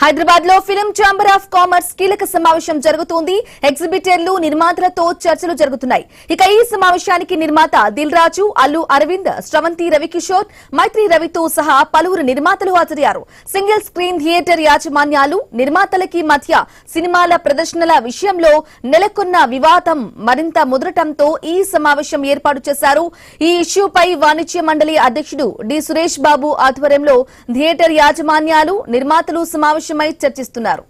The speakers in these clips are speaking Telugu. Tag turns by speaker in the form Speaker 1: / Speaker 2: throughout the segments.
Speaker 1: హైదరాబాద్ లో ఫిల్మ్ ఛాంబర్ ఆఫ్ కామర్స్ కీలక సమావేశం జరుగుతోంది. ఎగ్జిబిటర్లు, నిర్మాతలతో చర్చలు జరుగుతున్నాయి. ఇక ఈ సమావేశానికి నిర్మాత దిల్ రాజు, అల్లు అరవింద్, శ్రవంతి రవికిషోర్, మైత్రి రవితో సహా పలువురు నిర్మాతలు హాజరయ్యారు. సింగిల్ స్క్రీన్ థియేటర్ యాజమాన్యాలు, నిర్మాతలకి మధ్య సినిమాల ప్రదర్శనల విషయంలో నెలకొన్న వివాదం మరింత ముదరటంతో ఈ సమావేశం ఏర్పాటు చేశారు. ఈ ఇష్యూపై వాణిజ్య మండలి అధ్యక్షుడు డి సురేష్ బాబు ఆధ్వర్యంలో థియేటర్ యాజమాన్యాలు, నిర్మాతలు సమావేశమై చర్చిస్తున్నారు.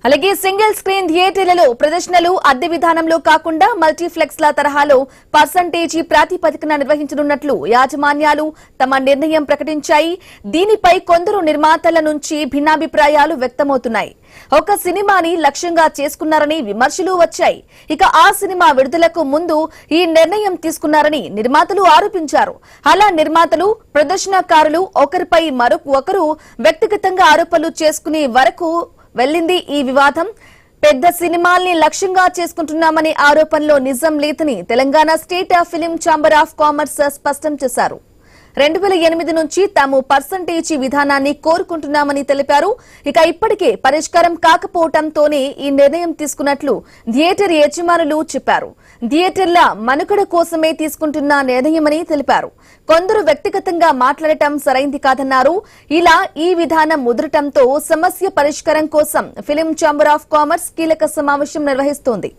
Speaker 1: అలాగే సింగిల్ స్క్రీన్ థియేటర్లలో ప్రదర్శనలు అద్దె విధానంలో కాకుండా మల్టీప్లెక్స్ ల తరహాలో పర్సంటేజీ ప్రాతిపదికన నిర్వహించనున్నట్లు యాజమాన్యాలు తమ నిర్ణయం ప్రకటించాయి. దీనిపై కొందరు నిర్మాతల నుంచి భిన్నాభిప్రాయాలు వ్యక్తమవుతున్నాయి. ఒక సినిమాని లక్ష్యంగా చేసుకున్నారని విమర్శలు వచ్చాయి. ఇక ఆ సినిమా విడుదలకు ముందు ఈ నిర్ణయం తీసుకున్నారని నిర్మాతలు ఆరోపించారు. అలా నిర్మాతలు, ప్రదర్శనకారులు ఒకరిపై మరొకరు వ్యక్తిగతంగా ఆరోపణలు చేసుకునే వరకు వెళ్లింది ఈ వివాదం. పెద్ద సినిమాల్ని లక్ష్యంగా చేసుకుంటున్నామనే ఆరోపణలో నిజం లేదని Telangana state film chamber of commerce స్పష్టం చేశారు. 2008 నుంచి తాము పర్సంటేజీ విధానాన్ని కోరుకుంటున్నామని తెలిపారు. ఇక ఇప్పటికే పరిష్కారం కాకపోవడంతోనే ఈ నిర్ణయం తీసుకున్నట్లు థియేటర్ యజమానులు చెప్పారు. థియేటర్ల మనుగడ కోసమే తీసుకుంటున్న నిర్ణయమని తెలిపారు. కొందరు వ్యక్తిగతంగా మాట్లాడటం సరైంది కాదన్నారు. ఇలా ఈ విధానం ముదరటంతో సమస్య పరిష్కారం కోసం ఫిల్మ్ ఛాంబర్ ఆఫ్ కామర్స్ కీలక సమావేశం నిర్వహిస్తోంది.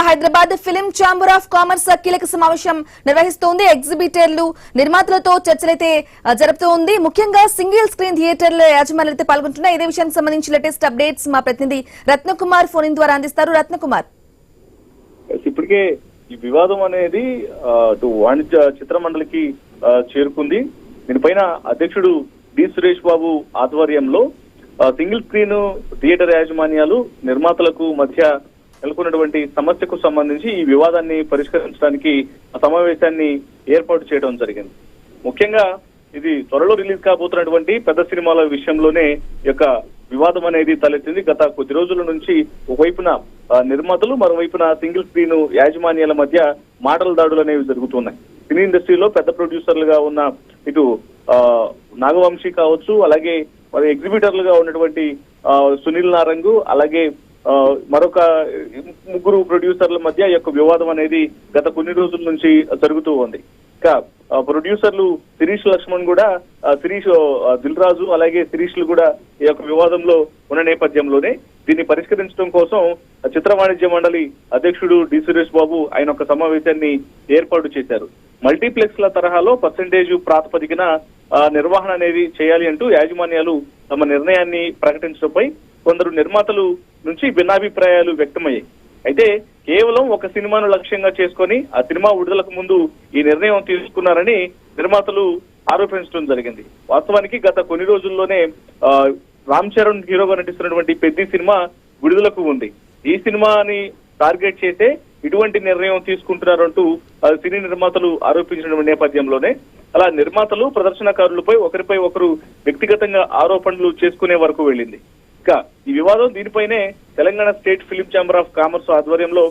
Speaker 1: Hyderabad film chamber of commerce కీలక సమావేశం నిర్వహిస్తోంది. ఎగ్జిబిటర్లు, నిర్మాతలతో చర్చలైతే జరుపుతోంది. ముఖ్యంగా సింగిల్ స్క్రీన్ థియేటర్ల యాజమాన్యాలైతే పాల్గొంటున్నాయి. ఇదే విషయానికి సంబంధించి లేటెస్ట్ అప్డేట్స్ మా ప్రతినిధి రత్నకుమార్ ఫోన్ ద్వారా అందిస్తారు. రత్నకుమార్,
Speaker 2: ఇప్పటికే ఈ వివాదం అనేది వాణిజ్య చిత్ర మండలికి చేరుకుంది. దీనిపైన అధ్యక్షుడు డి సురేష్ బాబు ఆధ్వర్యంలో సింగిల్ స్క్రీన్ థియేటర్ యాజమాన్యాలు, నిర్మాతలకు మధ్య నెలకొన్నటువంటి సమస్యకు సంబంధించి ఈ వివాదాన్ని పరిష్కరించడానికి సమావేశాన్ని ఏర్పాటు చేయడం జరిగింది. ముఖ్యంగా ఇది త్వరలో రిలీజ్ కాబోతున్నటువంటి పెద్ద సినిమాల విషయంలోనే యొక్క వివాదం అనేది తలెత్తింది. గత కొద్ది రోజుల నుంచి ఒకవైపున నిర్మాతలు, మరోవైపున సింగిల్ స్క్రీన్ యాజమాన్యాల మధ్య మాటల దాడులు అనేవి జరుగుతున్నాయి. సినీ ఇండస్ట్రీలో పెద్ద ప్రొడ్యూసర్లుగా ఉన్న ఇటు నాగవంశీ కావచ్చు, అలాగే మరి ఎగ్జిబిటర్లుగా ఉన్నటువంటి సునీల్ నారంగు, అలాగే మరొక ముగ్గురు ప్రొడ్యూసర్ల మధ్య ఈ యొక్క వివాదం అనేది గత కొన్ని రోజుల నుంచి జరుగుతూ ఉంది. ఇంకా ప్రొడ్యూసర్లు శిరీష్ లక్ష్మణ్ కూడా, శిరీష్ దిల్ రాజు అలాగే శిరీష్లు కూడా ఈ యొక్క వివాదంలో ఉన్న నేపథ్యంలోనే దీన్ని పరిష్కరించడం కోసం చిత్ర వాణిజ్య మండలి అధ్యక్షుడు డి సురేష్ బాబు ఆయన ఒక సమావేశాన్ని ఏర్పాటు చేశారు. మల్టీప్లెక్స్ ల తరహాలో పర్సంటేజ్ ప్రాతిపదికన నిర్వహణ అనేది చేయాలి అంటూ యాజమాన్యాలు తమ నిర్ణయాన్ని ప్రకటించడంపై కొందరు నిర్మాతలు నుంచి భిన్నాభిప్రాయాలు వ్యక్తమయ్యాయి. అయితే కేవలం ఒక సినిమాను లక్ష్యంగా చేసుకొని ఆ సినిమా విడుదలకు ముందు ఈ నిర్ణయం తీసుకున్నారని నిర్మాతలు ఆరోపించడం జరిగింది. వాస్తవానికి గత కొన్ని రోజుల్లోనే రామ్ చరణ్ హీరోగా నటిస్తున్నటువంటి పెద్ద సినిమా విడుదలకు ఉంది. ఈ సినిమాని టార్గెట్ చేసే ఇటువంటి నిర్ణయం తీసుకుంటున్నారంటూ సినీ నిర్మాతలు ఆరోపించిన నేపథ్యంలోనే అలా నిర్మాతలు, ప్రదర్శనకారులపై ఒకరిపై ఒకరు వ్యక్తిగతంగా ఆరోపణలు చేసుకునే వరకు వెళ్ళింది. ఈ వివాదం దీనిపైనే Telangana state film chamber of commerce ఆధ్వర్యంలో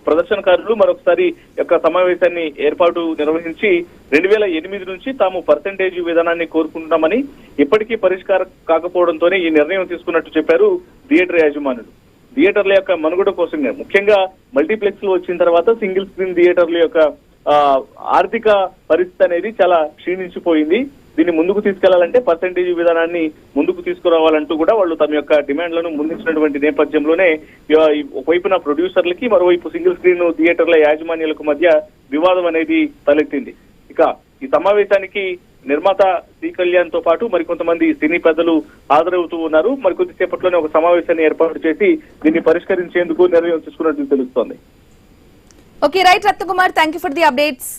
Speaker 2: ప్రదర్శనకారులు మరొకసారి యొక్క సమావేశాన్ని నిర్వహించి 2008 నుంచి తాము పర్సంటేజ్ విధానాన్ని కోరుకుంటున్నామని, ఇప్పటికీ పరిష్కారం కాకపోవడంతోనే ఈ నిర్ణయం తీసుకున్నట్టు చెప్పారు థియేటర్ యాజమానులు. థియేటర్ల యొక్క మనుగడ కోసంగా, ముఖ్యంగా మల్టీప్లెక్స్ లో వచ్చిన తర్వాత సింగిల్ స్క్రీన్ థియేటర్ల యొక్క ఆర్థిక పరిస్థితి అనేది చాలా క్షీణించిపోయింది. దీన్ని ముందుకు తీసుకెళ్లాలంటే పర్సంటేజ్ విధానాన్ని ముందుకు తీసుకురావాలంటూ కూడా వాళ్ళు తమ యొక్క డిమాండ్లను ముందుంచినటువంటి నేపథ్యంలోనే ఒకవైపున ప్రొడ్యూసర్లకి, మరోవైపు సింగిల్ స్క్రీన్ థియేటర్ల యాజమాన్యాలకు మధ్య వివాదం అనేది తలెత్తింది. ఇక ఈ సమావేశానికి నిర్మాత సి కళ్యాణ్ తో పాటు మరికొంతమంది సినీ పెద్దలు హాజరవుతూ ఉన్నారు. మరికొద్దిసేపట్లోనే ఒక సమావేశాన్ని ఏర్పాటు చేసి దీన్ని పరిష్కరించేందుకు నిర్ణయం తీసుకున్నట్టు తెలుస్తోంది.
Speaker 1: Okay, right Ratnakumar, thank you for the updates.